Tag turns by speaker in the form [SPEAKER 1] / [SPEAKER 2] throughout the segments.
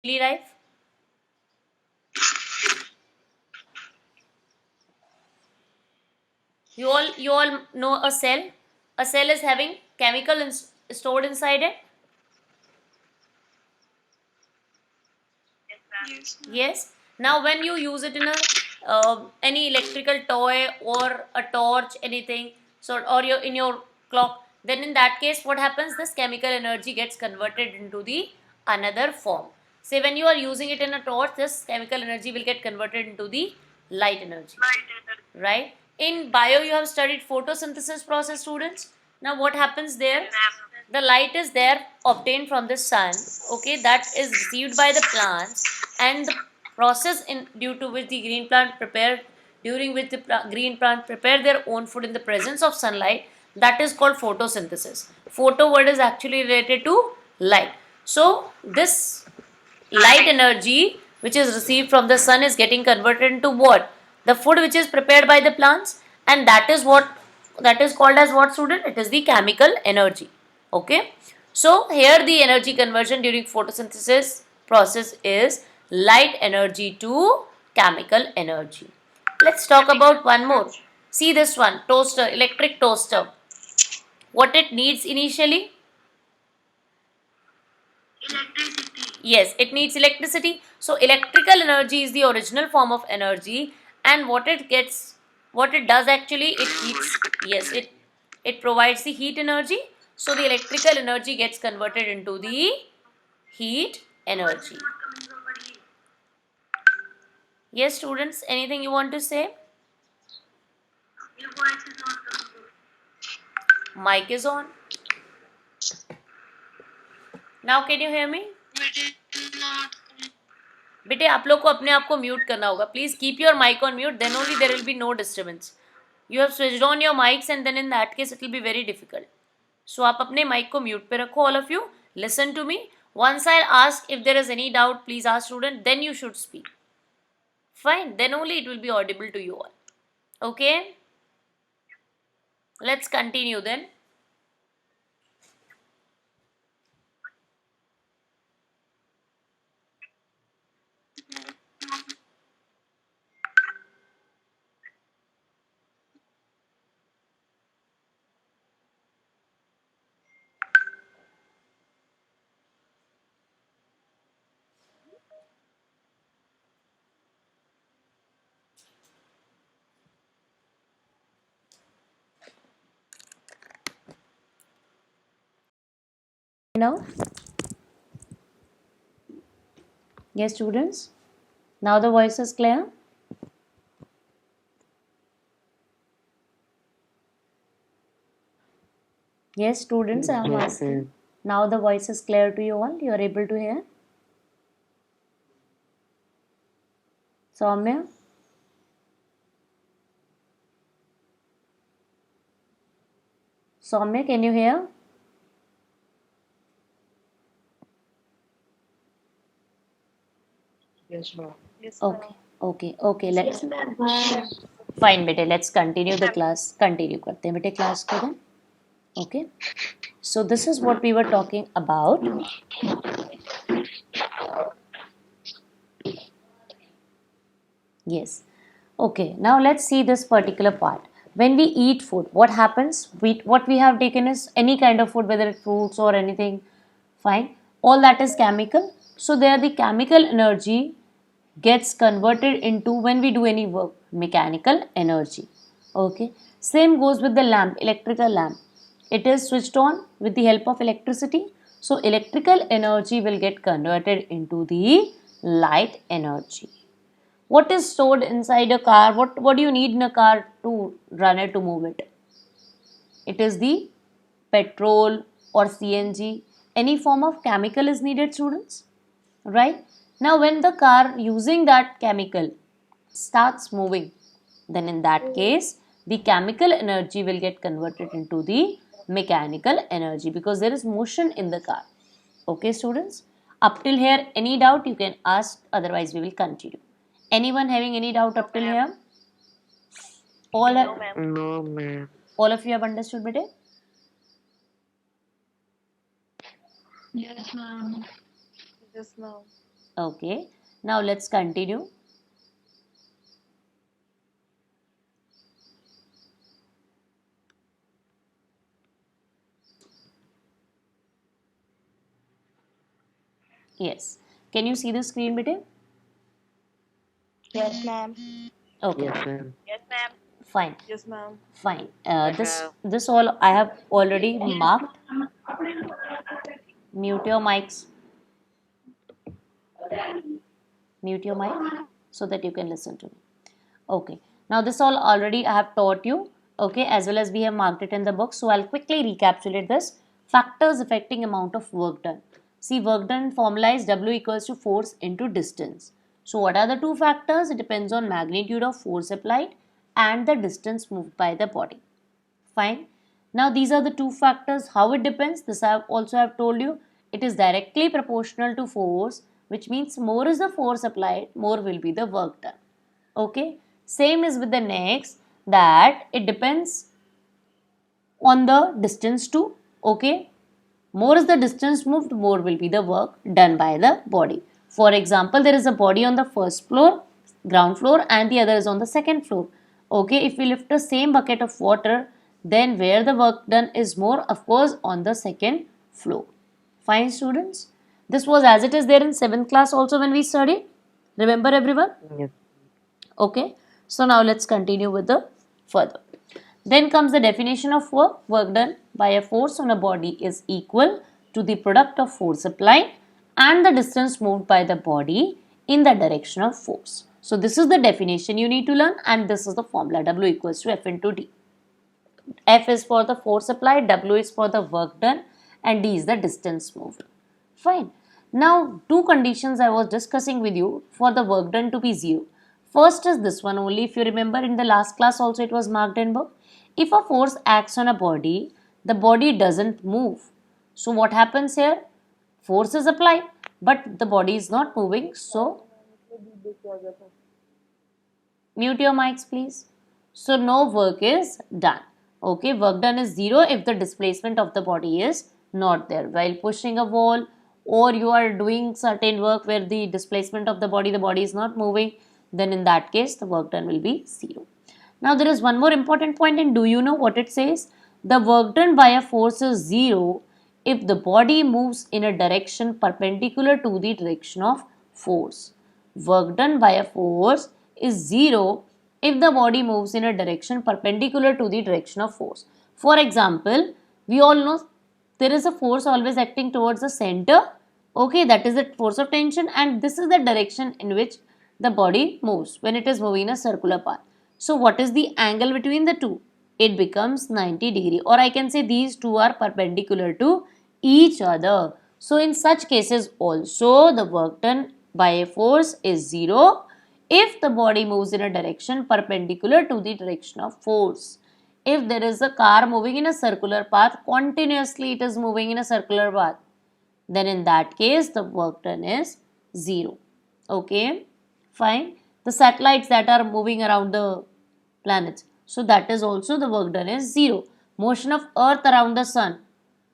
[SPEAKER 1] daily life? You all know a cell. A cell is having chemical stored inside it.
[SPEAKER 2] Yes, ma'am.
[SPEAKER 1] Yes. Now, when you use it in a any electrical toy or a torch, anything, so or your in your clock, then in that case, what happens? This chemical energy gets converted into the another form. Say when you are using it in a torch, this chemical energy will get converted into the light energy.
[SPEAKER 2] Light energy.
[SPEAKER 1] Right? In bio, you have studied photosynthesis process, students. Now, what happens there?
[SPEAKER 2] Yes, ma'am.
[SPEAKER 1] The light is there obtained from the sun, okay, that is received by the plants, and the process in due to which the green plant prepare during which the green plant prepare their own food in the presence of sunlight, that is called photosynthesis. Photo word is actually related to light. So this light energy which is received from the sun is getting converted into what? The food which is prepared by the plants, and that is called as what, student? It is the chemical energy. Okay, so here the energy conversion during photosynthesis process is light energy to chemical energy. Let's talk about one more. See this one, toaster, electric toaster. What it needs initially?
[SPEAKER 2] Electricity.
[SPEAKER 1] Yes, it needs electricity. So electrical energy is the original form of energy, and what it does actually, it heats. Yes, it provides the heat energy. So the electrical energy gets converted into the heat energy.
[SPEAKER 2] Not coming properly.
[SPEAKER 1] Yes, students, anything you want to say?
[SPEAKER 2] Your voice is not coming good.
[SPEAKER 1] Mic is on. Now can you hear me?
[SPEAKER 2] It is not coming.
[SPEAKER 1] बेटे आप लोग को अपने आप को mute करना होगा. Please keep your mic on mute, then only there will be no disturbance. You have switched on your mics and then in that case it will be very difficult. So आप अपने mic को mute पे रखो. All of you listen to me. Once I'll ask if there is any doubt, please ask student, then you should speak. Fine, then only it will be audible to you all. Okay, let's continue then. Now, yes students, now the voice is clear. Yes students, I am asking. Now the voice is clear to you all. You are able to hear. Soumya, Soumya, can you hear?
[SPEAKER 3] Yes, ma'am.
[SPEAKER 1] Okay, okay. Let's
[SPEAKER 2] Ma'am.
[SPEAKER 1] fine, bete. Let's continue the class. Continue करते हैं बेटे class को then. Okay. So this is what we were talking about. Yes. Okay. Now let's see this particular part. When we eat food, what happens? What we have taken is any kind of food, whether it's fruits or anything. Fine. All that is chemical. So there the chemical energy gets converted into, when we do any work, mechanical energy. Okay. Same goes with the lamp, electrical lamp. It is switched on with the help of electricity. So electrical energy will get converted into the light energy. What is stored inside a car? What do you need in a car to run it, to move it? It is the petrol or CNG. Any form of chemical is needed, students. Right? Now, when the car using that chemical starts moving, then in that case, the chemical energy will get converted into the mechanical energy, because there is motion in the car. Okay, students? Up till here, any doubt you can ask, otherwise we will continue. Anyone having any doubt up till here? All,
[SPEAKER 2] No, ma'am.
[SPEAKER 3] No, ma'am.
[SPEAKER 1] all of you have understood, bete?
[SPEAKER 2] Yes, ma'am.
[SPEAKER 3] Yes, ma'am.
[SPEAKER 1] Okay, now let's continue. Yes, can you see the screen, beta?
[SPEAKER 3] Yes, ma'am.
[SPEAKER 1] Okay,
[SPEAKER 4] Yes, ma'am.
[SPEAKER 3] Yes, ma'am.
[SPEAKER 1] fine,
[SPEAKER 3] Yes, ma'am.
[SPEAKER 1] fine. This all I have already marked. Mute your mics. Mute your mic so that you can listen to me. Okay, now this all already I have taught you, okay, as well as we have marked it in the book. So I'll quickly recapitulate this. Factors affecting amount of work done. See, work done formula is W equals to force into distance. So what are the two factors? It depends on magnitude of force applied and the distance moved by the body. Fine. Now these are the two factors. How it depends? This I also have told you. It is directly proportional to force, which means more is the force applied, more will be the work done. Okay. Same is with the next, that it depends on the distance too. Okay. More is the distance moved, more will be the work done by the body. For example, there is a body on the first floor, ground floor, and the other is on the second floor. Okay, if we lift the same bucket of water, then where the work done is more, of course, on the second floor. Fine, students. This was as it is there in 7th class also when we studied. Remember, everyone?
[SPEAKER 4] Yes.
[SPEAKER 1] Okay, so now let's continue with the further. Then comes the definition of work. Work done by a force on a body is equal to the product of force applied and the distance moved by the body in the direction of force. So this is the definition you need to learn, and this is the formula. W equals to F into D. F is for the force applied, W is for the work done, and D is the distance moved. Fine. Now, two conditions I was discussing with you for the work done to be 0. First is this one only. If you remember in the last class also it was marked in book. If a force acts on a body, the body doesn't move. So what happens here? Force is applied, but the body is not moving. So mute your mics, please. So no work is done. Okay, work done is 0 if the displacement of the body is not there. While pushing a wall, or you are doing certain work where the displacement of the body is not moving, then in that case the work done will be 0. Now there is one more important point, and do you know what it says? The work done by a force is 0 if the body moves in a direction perpendicular to the direction of force. Work done by a force is 0 if the body moves in a direction perpendicular to the direction of force. For example, we all know there is a force always acting towards the center. Okay, that is the force of tension, and this is the direction in which the body moves when it is moving in a circular path. So what is the angle between the two? It becomes 90 degree, or I can say these two are perpendicular to each other. So in such cases also the work done by a force is 0 if the body moves in a direction perpendicular to the direction of force. If there is a car moving in a circular path, continuously it is moving in a circular path, then in that case the work done is 0. Okay, fine. The satellites that are moving around the planets, so that is also the work done is 0. Motion of earth around the sun,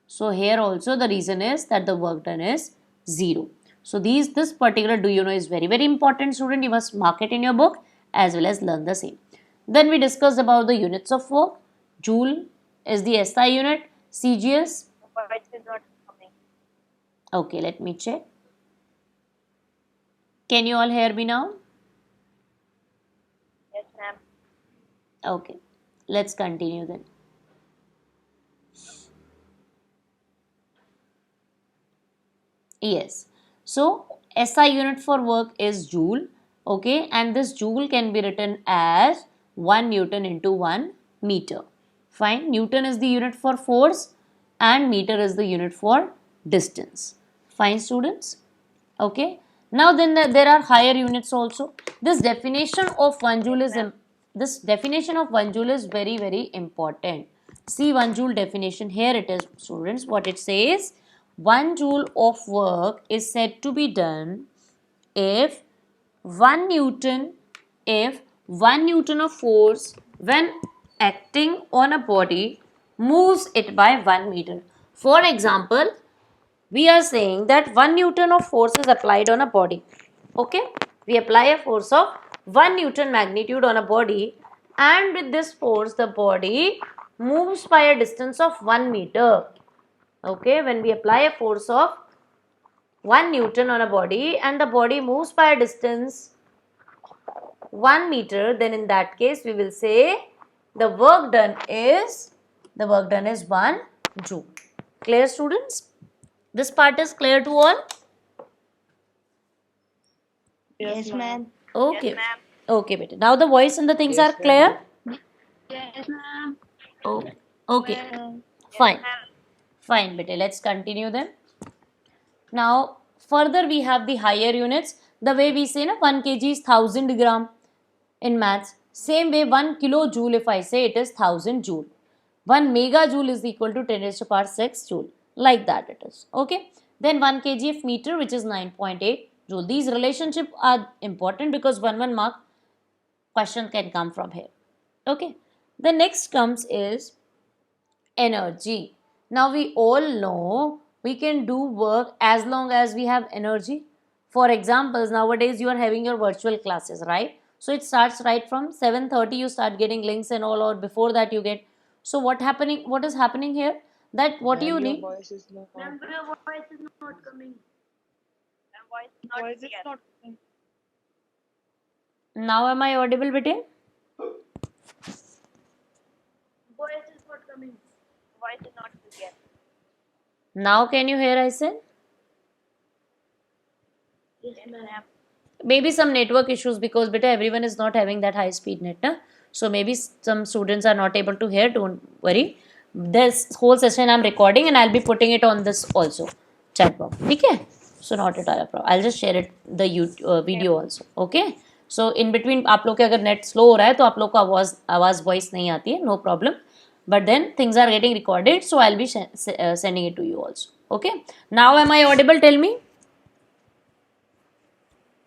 [SPEAKER 1] so here also the reason is that the work done is 0. So this particular do you know is very important, student. You must mark it in your book as well as learn the same. Then we discussed about the units of work. Joule is the SI unit. CGS.
[SPEAKER 3] But it is not coming.
[SPEAKER 1] Okay, let me check. Can you all hear me now?
[SPEAKER 3] Yes, ma'am.
[SPEAKER 1] Okay, let's continue then. Yes. So SI unit for work is joule. Okay, and this joule can be written as 1 Newton into 1 meter. Fine. Newton is the unit for force and meter is the unit for distance. Fine, students. Okay. Now then there are higher units also. This definition of 1 joule is very important. See 1 joule definition. Here it is, students. What it says: 1 joule of work is said to be done if 1 Newton of force when acting on a body moves it by 1 meter. For example, We are saying that 1 Newton of force is applied on a body. Okay, we apply a force of 1 Newton magnitude on a body, and with this force the body moves by a distance of 1 meter. Okay, when we apply a force of 1 Newton on a body and the body moves by a distance 1 meter, then in that case we will say the work done is 1 joule. Clear, students? This part is clear to all?
[SPEAKER 3] Yes, ma'am.
[SPEAKER 1] Okay.
[SPEAKER 3] Yes, ma'am.
[SPEAKER 1] Okay, beta. Now the voice and the things are clear?
[SPEAKER 2] Yes, ma'am.
[SPEAKER 1] Okay. Okay. Fine. Fine, beta. Let's continue then. Now, further we have the higher units. The way we say, 1 kg is 1000 gram in maths. Same way, 1 kilojoule, if I say, it is 1000 joule. 1 megajoule is equal to 10 raised to power 6 joule. Like that it is. Okay. Then 1 kg of meter, which is 9.8 joule. These relationships are important because 1 mark question can come from here. Okay. The next comes is energy. Now we all know we can do work as long as we have energy. For examples, nowadays you are having your virtual classes, right? So it starts right from 7:30, you start getting links and all, or before that you get. So what is happening here? That what you need?
[SPEAKER 2] Ma'am, your voice is not coming.
[SPEAKER 3] Voice is not clear.
[SPEAKER 1] Now am I audible, bete?
[SPEAKER 2] Voice is not coming.
[SPEAKER 3] Voice is not clear.
[SPEAKER 1] Now can you hear, I said?
[SPEAKER 2] Yes, ma'am.
[SPEAKER 1] Maybe some network issues because beta everyone is not having that high speed net, na? So maybe some students are not able to hear. Don't worry, this whole session I'm recording and I'll be putting it on this also chat box. Okay, so not at all a problem. I'll just share it the YouTube video also. Okay, so in between आप लोग के अगर net slow हो रहा है तो आप लोग को आवाज वॉइस नहीं आती है, no problem. But then things are getting recorded, so I'll be sending it to you also. Okay, now am I audible? Tell me.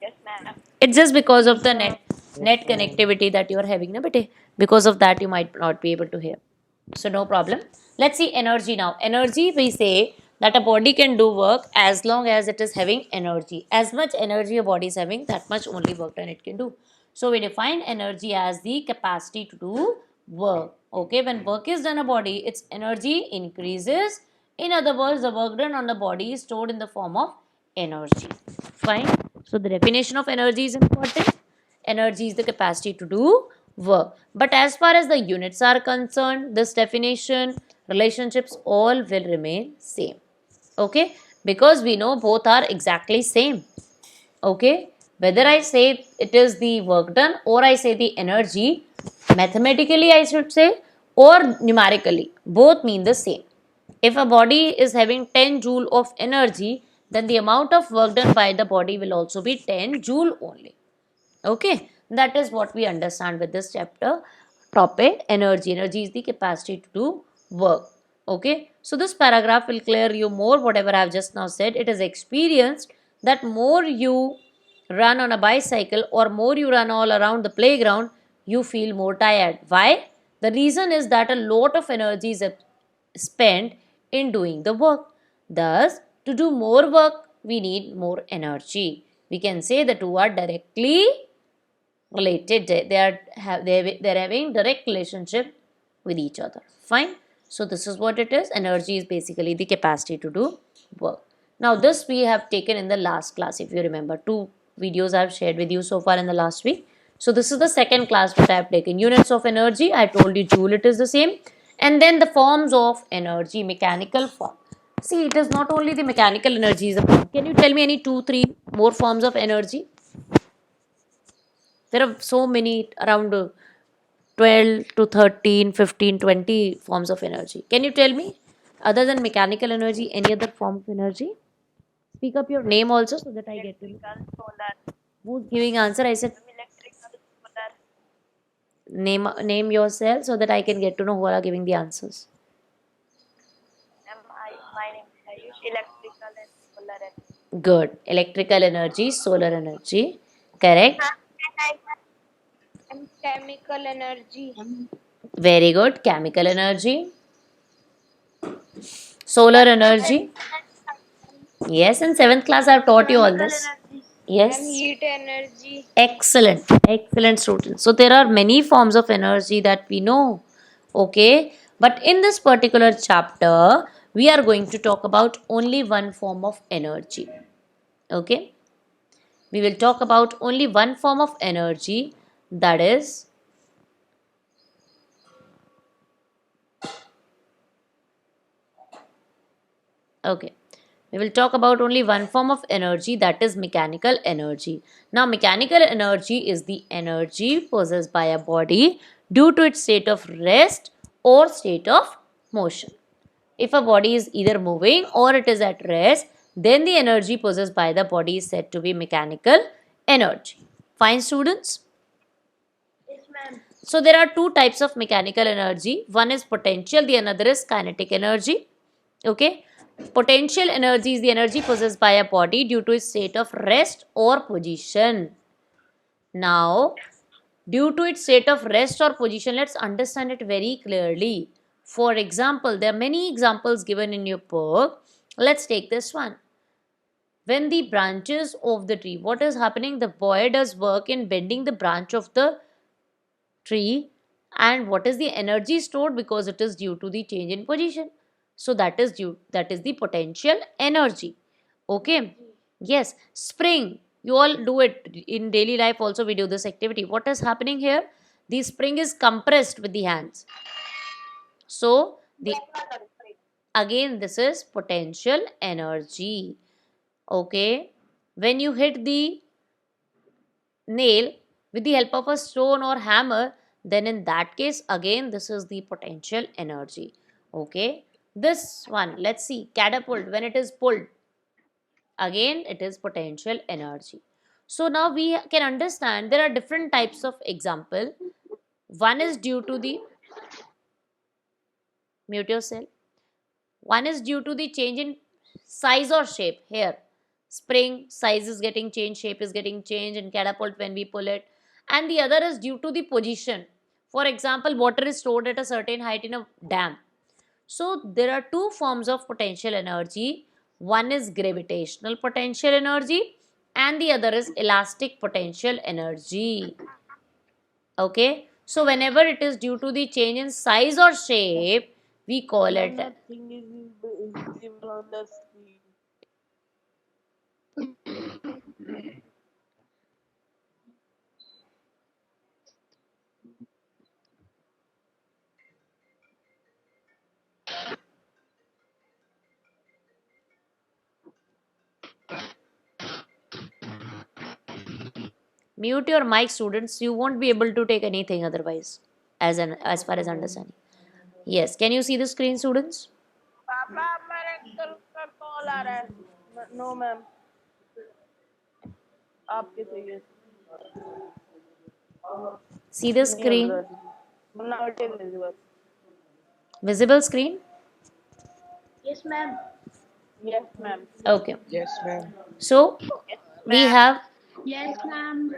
[SPEAKER 3] Yes, ma'am.
[SPEAKER 1] It's just because of the net connectivity that you are having, na bete. Because of that, you might not be able to hear. So no problem. Let's see energy now. Energy, we say that a body can do work as long as it is having energy. As much energy a body is having, that much only work done it can do. So we define energy as the capacity to do work. Okay, when work is done a body, its energy increases. In other words, the work done on the body is stored in the form of energy. Fine. So the definition of energy is important. Energy is the capacity to do work. But as far as the units are concerned, this definition, relationships all will remain same. Okay, because we know both are exactly same. Okay, whether I say it is the work done or I say the energy, mathematically I should say, or numerically, both mean the same. If a body is having 10 joule of energy, then the amount of work done by the body will also be 10 joule only. Okay, that is what we understand with this chapter topic. Energy is the capacity to do work. Okay, so this paragraph will clear you more whatever I have just now said. It is experienced that more you run on a bicycle or more you run all around the playground, you feel more tired. Why? The reason is that a lot of energy is spent in doing the work. Thus, to do more work, we need more energy. We can say the two are directly related. They're having direct relationship with each other. Fine. So this is what it is. Energy is basically the capacity to do work. Now this we have taken in the last class. If you remember, 2 videos I have shared with you so far in the last week. So this is the second class that I have taken. Units of energy. I told you joule, it is the same. And then the forms of energy, mechanical form. See, it is not only the mechanical energy is a form. Can you tell me any 2-3 more forms of energy? There are so many, around 12 to 13, 15, 20 forms of energy. Can you tell me, other than mechanical energy, any other form of energy? Speak up your name also so that I get to know.
[SPEAKER 3] Electrical, solar,
[SPEAKER 1] Who's giving answer? I said
[SPEAKER 3] electrical, solar.
[SPEAKER 1] name yourself so that I can get to know who are giving the answers.
[SPEAKER 3] My name is Ayush. Electrical and solar energy.
[SPEAKER 1] Good. Electrical energy, solar energy. Correct.
[SPEAKER 3] And chemical energy.
[SPEAKER 1] Very good. Chemical energy. Solar energy. Yes, in 7th class I have taught you all
[SPEAKER 2] Chemical
[SPEAKER 1] this.
[SPEAKER 2] energy.
[SPEAKER 1] Yes.
[SPEAKER 3] And heat energy.
[SPEAKER 1] Excellent. Excellent student. So there are many forms of energy that we know. Okay. But in this particular chapter, we are going to talk about only one form of energy. Okay. We will talk about only one form of energy, that is, okay. We will talk about only one form of energy, that is mechanical energy. Now, mechanical energy is the energy possessed by a body due to its state of rest or state of motion. If a body is either moving or it is at rest, then the energy possessed by the body is said to be mechanical energy. Fine, students?
[SPEAKER 2] Yes, ma'am.
[SPEAKER 1] So there are two types of mechanical energy. One is potential, the another is kinetic energy. Okay. Potential energy is the energy possessed by a body due to its state of rest or position. Now, due to its state of rest or position, let's understand it very clearly. For example, there are many examples given in your book. Let's take this one. When the branches of the tree, what is happening? The boy does work in bending the branch of the tree, and what is the energy stored? Because it is due to the change in position, so that is the potential energy. Okay. Yes, spring, you all do it in daily life also. We do this activity. What is happening here? The spring is compressed with the hands, so the again this is potential energy. Okay. When you hit the nail with the help of a stone or hammer, then in that case again this is the potential energy. Okay. This one, let's see, catapult, when it is pulled, again it is potential energy. So now we can understand there are different types of example. One is due to the, mute yourself, one is due to the change in size or shape. Here, spring size is getting changed, shape is getting changed in catapult when we pull it. And the other is due to the position. For example, water is stored at a certain height in a dam. So there are two forms of potential energy. One is gravitational potential energy and the other is elastic potential energy. Okay. So whenever it is due to the change in size or shape, we call it.
[SPEAKER 4] Nothing is visible on the screen.
[SPEAKER 1] Mute your mic, students. You won't be able to take anything otherwise, as far as understanding. Yes. Can you see the screen, students?
[SPEAKER 4] पापा मेरे uncle का call आ रहा है no ma'am आपके चाहिए
[SPEAKER 1] See the screen?
[SPEAKER 4] now it is visible.
[SPEAKER 1] Visible screen?
[SPEAKER 2] Yes, ma'am.
[SPEAKER 4] Yes ma'am.
[SPEAKER 1] Okay.
[SPEAKER 4] Yes ma'am.
[SPEAKER 1] So we have
[SPEAKER 2] Yes, ma'am.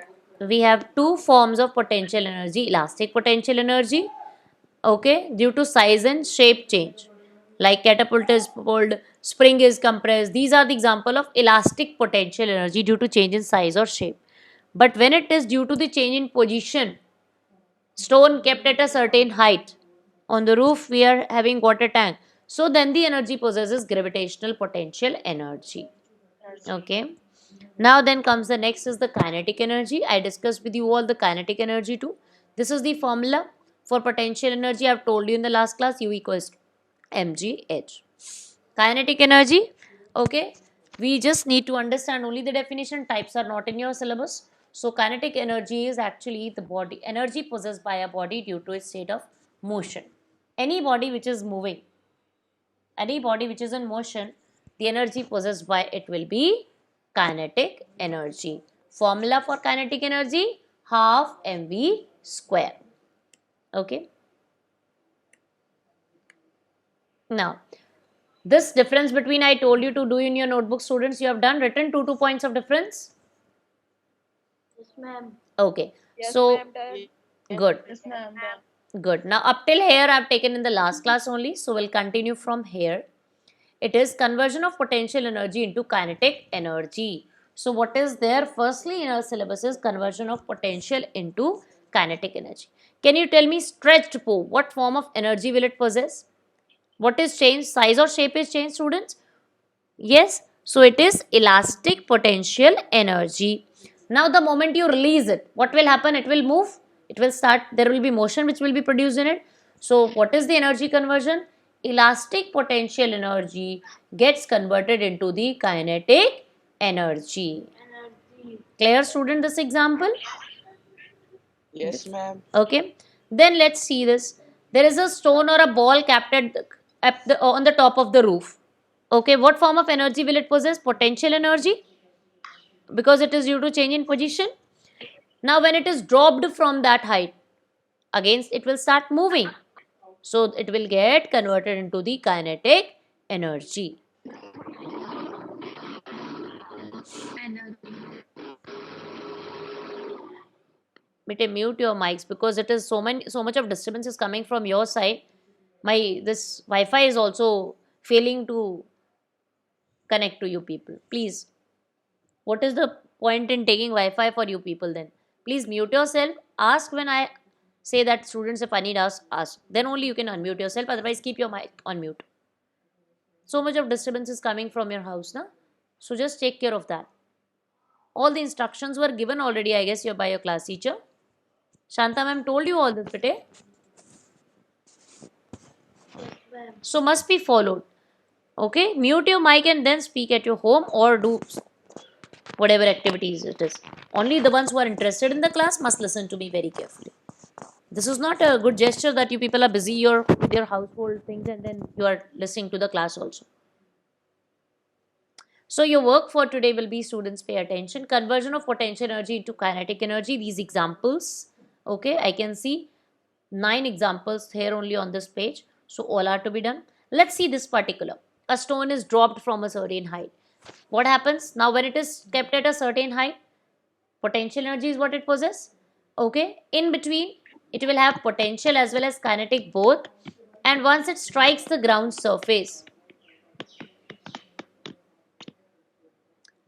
[SPEAKER 1] two forms of potential energy. Elastic potential energy, okay, due to size and shape change, like catapult is pulled, spring is compressed. These are the example of elastic potential energy due to change in size or shape. But when it is due to the change in position, stone kept at a certain height, on the roof we are having water tank, so then the energy possesses gravitational potential energy. Okay. Now then comes the next is the kinetic energy. I discussed with you all the kinetic energy too. This is the formula for potential energy. I have told you in the last class, U equals to mgh. Kinetic energy, okay, we just need to understand only the definition. Types are not in your syllabus. So kinetic energy is actually the body energy possessed by a body due to its state of motion. Any body which is moving, any body which is in motion, the energy possessed by it will be kinetic energy. Formula for kinetic energy, half mv square. Okay. Now, this difference between I told you to do in your notebook, students, you have done written 2 points of difference.
[SPEAKER 2] Yes, ma'am.
[SPEAKER 1] Okay.
[SPEAKER 3] Yes,
[SPEAKER 1] So
[SPEAKER 3] ma'am. Done.
[SPEAKER 1] good.
[SPEAKER 4] Yes ma'am.
[SPEAKER 1] Good. Now up till here I have taken in the last class only. So we'll continue from here. It is conversion of potential energy into kinetic energy. So what is there firstly in our syllabus is conversion of potential into kinetic energy. Can you tell me stretched pole, what form of energy will it possess? What is changed? Size or shape is changed, students? Yes. So it is elastic potential energy. Now the moment you release it, what will happen? It will move. It will start, there will be motion which will be produced in it. So what is the energy conversion? Elastic potential energy gets converted into the kinetic energy. Clear, student, this example?
[SPEAKER 5] Yes, ma'am.
[SPEAKER 1] Okay. Then let's see this. There is a stone or a ball kept on the top of the roof. Okay. What form of energy will it possess? Potential energy, because it is due to change in position. Now when it is dropped from that height, again it will start moving. So it will get converted into the kinetic energy. Bete, mute your mics because it is so much of disturbance is coming from your side. This Wi-Fi is also failing to connect to you people. Please, what is the point in taking Wi-Fi for you people then? Please mute yourself. Ask when I say that students, if I need ask. Then only you can unmute yourself. Otherwise, keep your mic on mute. So much of disturbance is coming from your house, na? So just take care of that. All the instructions were given already, I guess, by your class teacher. Shanta ma'am told you all this, bete. So must be followed. Okay, mute your mic and then speak at your home or do whatever activities it is. Only the ones who are interested in the class must listen to me very carefully. This is not a good gesture that you people are busy with your household things and then you are listening to the class also. So your work for today will be, students, pay attention. Conversion of potential energy into kinetic energy. These examples. Okay, I can see 9 examples here only on this page. So all are to be done. Let's see this particular. A stone is dropped from a certain height. What happens? Now when it is kept at a certain height, potential energy is what it possesses. Okay, in between it will have potential as well as kinetic both, and once it strikes the ground surface,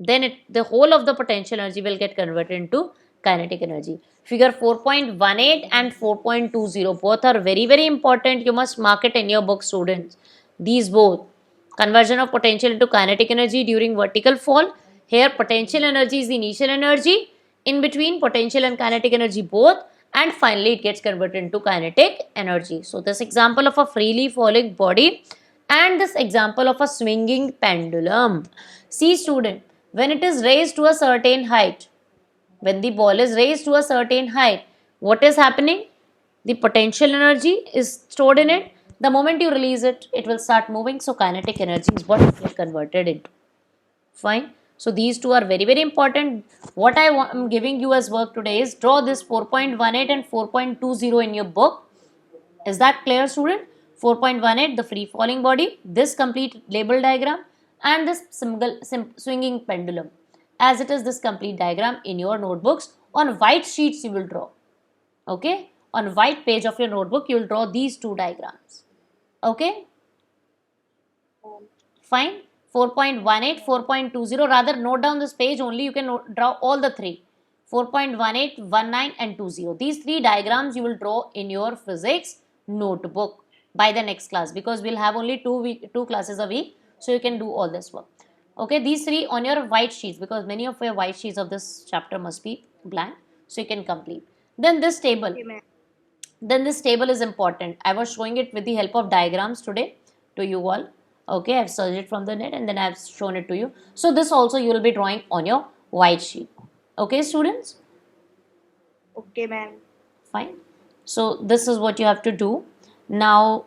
[SPEAKER 1] then the whole of the potential energy will get converted into kinetic energy. Figure 4.18 and 4.20 both are very, very important. You must mark it in your book, students. These both. Conversion of potential into kinetic energy during vertical fall. Here potential energy is the initial energy. In between, potential and kinetic energy both. And finally it gets converted into kinetic energy. So this example of a freely falling body and this example of a swinging pendulum. See, student, when it is raised to a certain height, when the ball is raised to a certain height, what is happening? The potential energy is stored in it. The moment you release it, it will start moving. So kinetic energy is what it gets converted into. Fine. So these two are very, very important. What I am giving you as work today is draw this 4.18 and 4.20 in your book. Is that clear, student? 4.18, the free falling body, this complete label diagram, and this swinging pendulum. As it is this complete diagram in your notebooks, on white sheets you will draw. Okay, on white page of your notebook you will draw these two diagrams. Okay, fine. 4.18, 4.20, rather note down this page only, you can draw all the three. 4.18, 19 and 20. These three diagrams you will draw in your physics notebook by the next class, because we'll have only two classes a week, so you can do all this work. Okay, these three on your white sheets, because many of your white sheets of this chapter must be blank, so you can complete. Then this table. Then this table is important. I was showing it with the help of diagrams today to you all. Okay, I've searched it from the net and then I've shown it to you. So this also you will be drawing on your white sheet. Okay, students?
[SPEAKER 3] Okay, ma'am.
[SPEAKER 1] Fine. So this is what you have to do. Now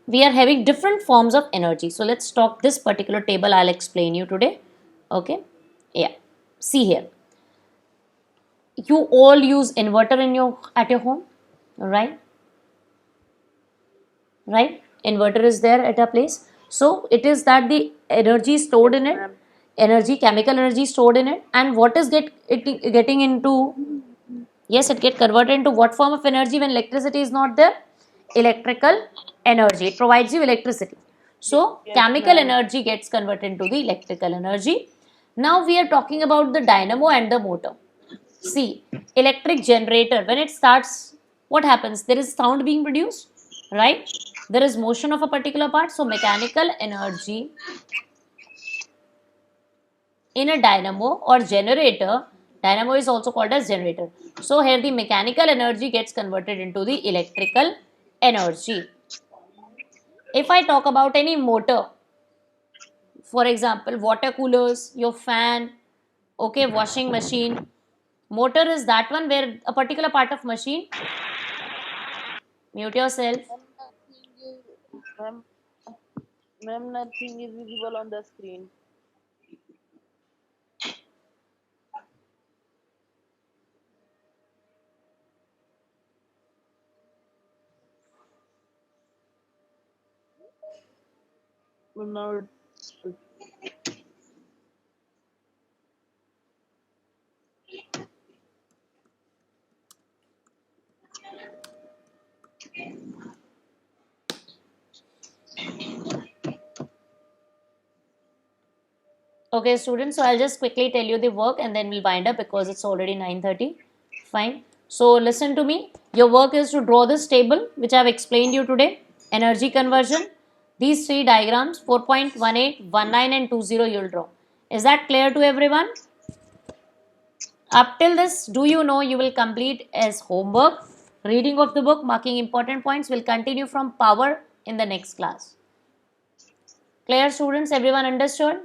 [SPEAKER 1] we are having different forms of energy. So let's talk this particular table. I'll explain you today. Okay. Yeah. See here. You all use inverter at your home, right? Right? Inverter is there at a place. So it is that the energy stored in it, chemical energy stored in it, and what is getting into? Yes, it gets converted into what form of energy when electricity is not there? Electrical energy. It provides you electricity. So
[SPEAKER 4] Yes,
[SPEAKER 1] chemical
[SPEAKER 4] ma'am.
[SPEAKER 1] energy gets converted into the electrical energy. Now we are talking about the dynamo and the motor. See, electric generator, when it starts, what happens? There is sound being produced, right? There is motion of a particular part. So mechanical energy in a dynamo or generator, dynamo is also called as generator. So here the mechanical energy gets converted into the electrical energy. If I talk about any motor, for example, water coolers, your fan, okay, washing machine, motor is that one where a particular part of machine, mute yourself.
[SPEAKER 4] Ma'am, ma'am, nothing is visible on the screen. Now,
[SPEAKER 1] Okay, students, so I'll just quickly tell you the work and then we'll wind up because it's already 9:30. Fine. So listen to me. Your work is to draw this table which I've explained you today. Energy conversion. These three diagrams 4.18, 19 and 20 you'll draw. Is that clear to everyone? Up till this, do you know you will complete as homework? Reading of the book, marking important points will continue from power in the next class. Clear, students? Everyone understood?